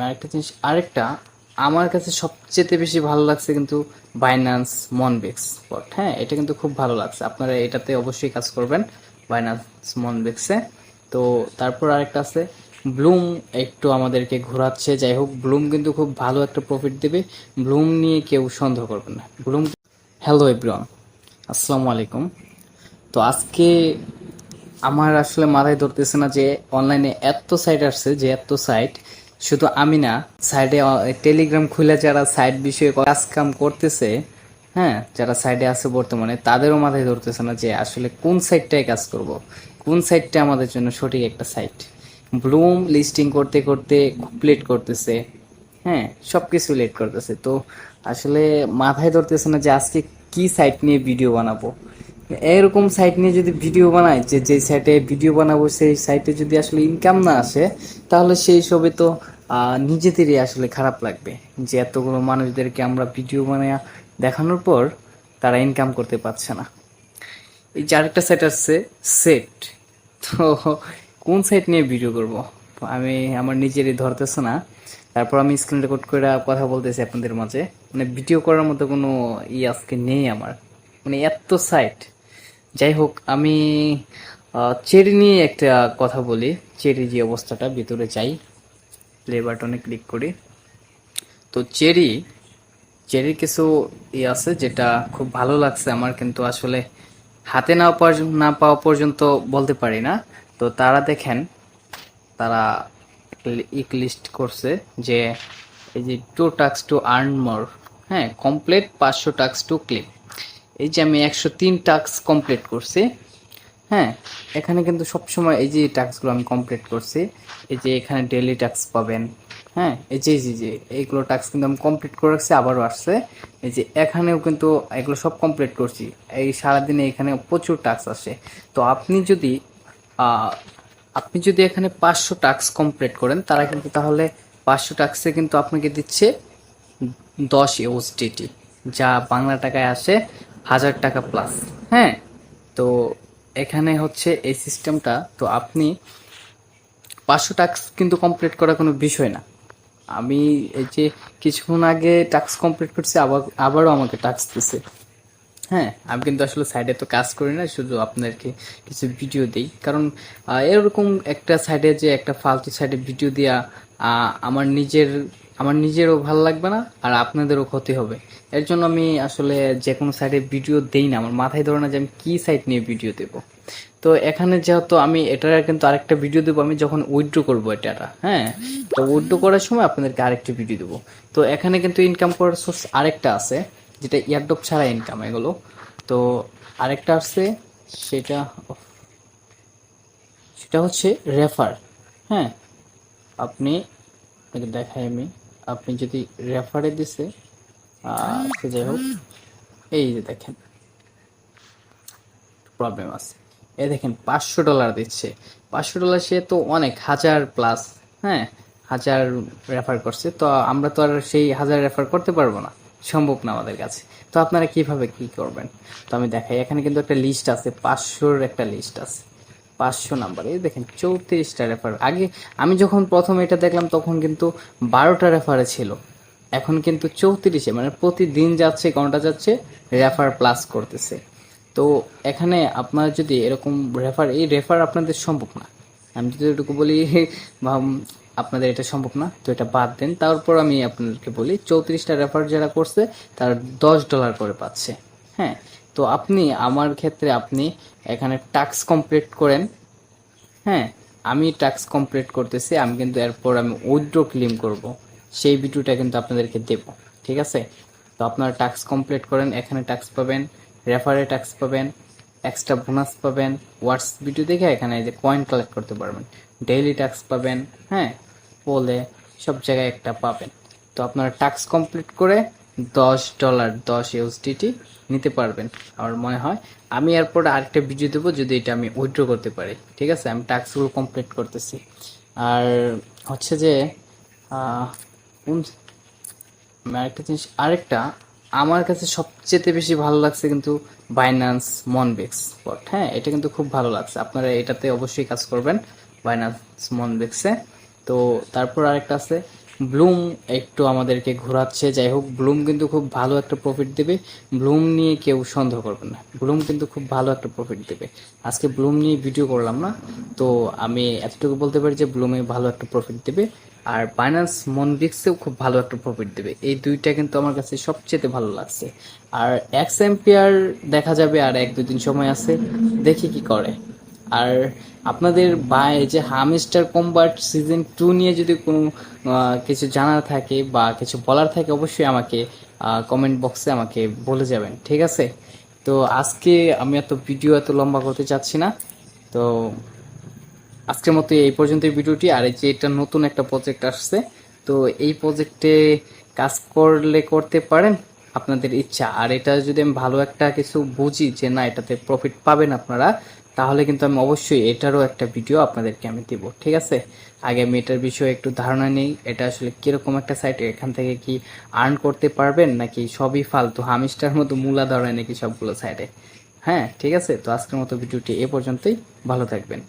আরেকটা জিনিস আরেকটা আমার কাছে সবচেয়ে বেশি ভালো লাগছে কিন্তু বাইন্যান্স মনবেক্স স্পট। হ্যাঁ, এটা কিন্তু খুব ভালো লাগছে, আপনারা এটাতে অবশ্যই কাজ করবেন বাইন্যান্স মনবেক্সে। তো তারপর আরেকটা আছে ব্লুম, একটু আমাদেরকে ঘোরাচ্ছে। যাই হোক, ব্লুম কিন্তু খুব ভালো একটা প্রফিট দেবে, ব্লুম নিয়ে কেউ সন্দেহ করবেন না। ব্লুম, হ্যালো এভরিওয়ান, আসসালামু আলাইকুম। তো আজকে আমার আসলে মাথায় ধরতেছে না যে অনলাইনে এত সাইট আসছে, যে এত সাইট, শুধু আমি না, সাইডে টেলিগ্রাম খুলে যারা সাইট বিষয়ে কাজ কাম করতেছে, হ্যাঁ, যারা সাইডে আছে বর্তমানে, তাদেরও মাথায় ধরতেছে না যে আসলে কোন সাইটটায় কাজ করব, কোন সাইটটা আমাদের জন্য সঠিক একটা সাইট। ব্লুম লিস্টিং করতে করতে খুব লেট করতেছে, হ্যাঁ, সব কিছু লেট করতেছে। তো আসলে মাথায় ধরতেছে না যে আজকে কি সাইট নিয়ে ভিডিও বানাবো। এরকম সাইট নিয়ে যদি ভিডিও বানাই, যে যে সাইটে ভিডিও বানাবো সেই সাইটে যদি আসলে ইনকাম না আসে, তাহলে সেই সবে তো নিজেদেরই আসলে খারাপ লাগবে যে এতগুলো মানুষদেরকে আমরা ভিডিও বানায় দেখানোর পর তারা ইনকাম করতে পারছে না। এই যে আরেকটা সাইট আসছে সেট, তো কোন সাইট নিয়ে ভিডিও করব আমি আমার নিজেরই ধরতেছে না। তারপর আমি স্ক্রিন রেকর্ড করে কথা বলতেছি আপনাদের মাঝে, মানে ভিডিও করার মতো কোনো আজকে নেই আমার, মানে এত সাইট। যাই হোক, আমি চেরি নিয়ে একটা কথা বলি। চেরি যে অবস্থাটা, ভিতরে যাই, প্লে বাটনে ক্লিক করি। তো চেরির কিছু আছে যেটা খুব ভালো লাগছে আমার, কিন্তু আসলে হাতে না পাওয়া পর্যন্ত বলতে পারি না। তো তারা দেখেন, তারা লিস্ট করছে যে এই যে 2 টাস্ক টু আর্ন মোর, হ্যাঁ, কমপ্লিট 500 টাস্ক টু ক্লিক। এই যে আমি 103 টাস্ক কমপ্লিট করছি, হ্যাঁ, এখানে কিন্তু সবসময় এই যে টাস্কগুলো আমি কমপ্লিট করছি, এই যে এখানে ডেইলি টাস্ক পাবেন, হ্যাঁ, এই যে এইগুলো টাস্ক কিন্তু আমি কমপ্লিট করে রাখছি, আবারও আসছে। এই যে এখানেও কিন্তু এগুলো সব কমপ্লিট করছি, এই সারাদিনে এখানে প্রচুর টাস্ক আসে। তো আহ, আপনি যদি এখানে 500 টাস্ক কমপ্লিট করেন, তারা কিন্তু তাহলে 500 টাস্কে কিন্তু আপনাকে দিচ্ছে 10 USDT, যা বাংলা টাকায় আসে 1000 টাকা প্লাস। হ্যাঁ, তো এখানে হচ্ছে এই সিস্টেমটা। তো আপনি 500 টাস্ক কিন্তু কমপ্লিট করা কোনো বিষয় না। আমি এই যে কিছুক্ষণ আগে টাস্ক কমপ্লিট করছি, আবারও আমাকে টাস্ক দিছে। হ্যাঁ, আমি কিন্তু আসলে সাইডে তো কাজ করি না, শুধু আপনাদেরকে কিছু ভিডিও দিই, কারণ এরকম একটা সাইডে যে একটা ফালতু সাইডে ভিডিও দেওয়া আমার নিজেরও ভালো লাগবে না, আর আপনাদেরও ক্ষতি হবে। এর জন্য আমি আসলে যে কোনো সাইডে ভিডিও দেই না, আমার মাথায় ধরে না যে আমি কি সাইট নিয়ে ভিডিও দেব। তো এখানে যেহেতু আমি এটার কিন্তু আরেকটা ভিডিও দেবো আমি যখন উইথড্র করবো এটা, হ্যাঁ, তো উইথড্র করার সময় আপনাদেরকে আরেকটা ভিডিও দেবো। তো এখানে কিন্তু ইনকাম করার সোর্স আরেকটা আছে, যেটা ইয়ারড্রপ ছাড়া ইনকাম এগুলো। তো আরেকটা আছে, সেটা সেটা হচ্ছে রেফার। হ্যাঁ, আপনি দেখাই আমি, আপনি যদি রেফারে দিছে, যাই হোক, এই যে দেখেন প্রবলেম আছে, এই দেখেন $500 দিচ্ছে। $500 সে তো অনেক, হাজার প্লাস, হ্যাঁ, হাজার রেফার করছে। তো আমরা তো আর সেই হাজার রেফার করতে পারবো না, সম্ভব না আমাদের কাছে। তো আপনারা কিভাবে কি করবেন, তো আমি দেখাই। এখানে কিন্তু একটা লিস্ট আছে, 500-র একটা লিস্ট আছে, 500 নাম্বার। এই দেখেন 34টা রেফার। আগে আমি যখন প্রথম এটা দেখলাম তখন কিন্তু 12টা রেফারে ছিল, এখন কিন্তু 34-এ, মানে প্রতিদিন যাচ্ছে, ঘন্টা যাচ্ছে, রেফার প্লাস করতেছে। তো এখানে আপনার যদি এরকম এই রেফার আপনাদের সম্ভব না, আমি যদি এটুকু বলি আপনাদের এটা সম্ভব না, তো এটা বাদ দেন। তারপর আমি আপনাদেরকে বলি, 34টা রেফার যারা করছে তার $10 করে পাচ্ছে। হ্যাঁ, তো আপনি আমার ক্ষেত্রে আপনি এখানে টাস্ক কমপ্লিট করেন। হ্যাঁ, আমি টাস্ক কমপ্লিট করতেছি, আমি কিন্তু এরপর আমি উইথড্র ক্লেম করব, সেই ভিডিওটা কিন্তু আপনাদেরকে দেব, ঠিক আছে? তো আপনারা টাস্ক কমপ্লিট করেন, এখানে টাস্ক পাবেন, রেফারে টাস্ক পাবেন, এক্সট্রা বোনাস পাবেন, ওয়াটস ভিডিও দেখে এখানে এই যে কয়েন কালেক্ট করতে পারবেন, ডেইলি টাস্ক পাবেন, হ্যাঁ, বলে সব জায়গায় একটা পাবেন। তো আপনারা টাস্ক কমপ্লিট করে $10, 10 USDT নিতে পারবেন আমার মনে হয়। আমি এরপর আরেকটা ভিডিও দেবো যদি এটা আমি উইথড্র করতে পারি, ঠিক আছে? আমি টাস্কগুলো কমপ্লিট করতেছি। আর হচ্ছে যে কোন আরেকটা জিনিস আরেকটা আমার কাছে সবচেয়ে বেশি ভালো লাগছে কিন্তু বাইন্যান্স মনবেক্স স্পট। হ্যাঁ, এটা কিন্তু খুব ভালো লাগছে, আপনারা এটাতে অবশ্যই কাজ করবেন বাইন্যান্স মনবেক্সে। তো তারপর আরেকটা আছে ব্লুম একটু আমাদেরকে ঘোরাচ্ছে। যাই হোক, ব্লুম কিন্তু খুব ভালো একটা প্রফিট দেবে, ব্লুম নিয়ে কেউ সন্দেহ করবে না, ব্লুম কিন্তু খুব ভালো একটা প্রফিট দেবে। আজকে ব্লুম নিয়ে ভিডিও করলাম না, তো আমি এতটুকু বলতে পারি যে ব্লুমে ভালো একটা প্রফিট দেবে। আর বাইন্যান্স মনবিক্সেও খুব ভালো একটা প্রফিট দেবে। এই দুইটা কিন্তু আমার কাছে সবচেয়ে ভালো লাগছে। আর এক্স এম্পিয়ার দেখা যাবে আর 1-2 দিন সময় আছে, দেখি কি করে। আর আপনাদের এই যে হামস্টার কম্বাট সিজন 2 নিয়ে যদি কোনো কিছু জানার থাকে বা কিছু বলার থাকে, অবশ্যই আমাকে কমেন্ট বক্সে আমাকে বলে যাবেন, ঠিক আছে? তো আজকে আমি এত লম্বা করতে চাচ্ছি না। তো আজকের মতো এই পর্যন্তই ভিডিওটি। আর এই যে এটা নতুন একটা প্রজেক্ট আসছে, তো এই প্রজেক্টে কাজ করলে করতে পারেন, আপনাদের ইচ্ছা। আর এটা যদি আমি ভালো একটা কিছু বুঝি যে না এটাতে প্রফিট পাবেন আপনারা, তাহলে কিন্তু আমি অবশ্যই এটারও একটা ভিডিও আপনাদেরকে আমি দেব, ঠিক আছে? আগে আমি এটার বিষয়ে একটু ধারণা নেই, এটা আসলে কিরকম একটা সাইট, এখান থেকে কি আর্ন করতে পারবেন নাকি সবই ফালতু হামিস্টার মতো মূলা ধরে নাকি সবগুলো সাইটে। হ্যাঁ, ঠিক আছে, তো আজকের মতো ভিডিওটি এ পর্যন্তই। ভালো থাকবেন।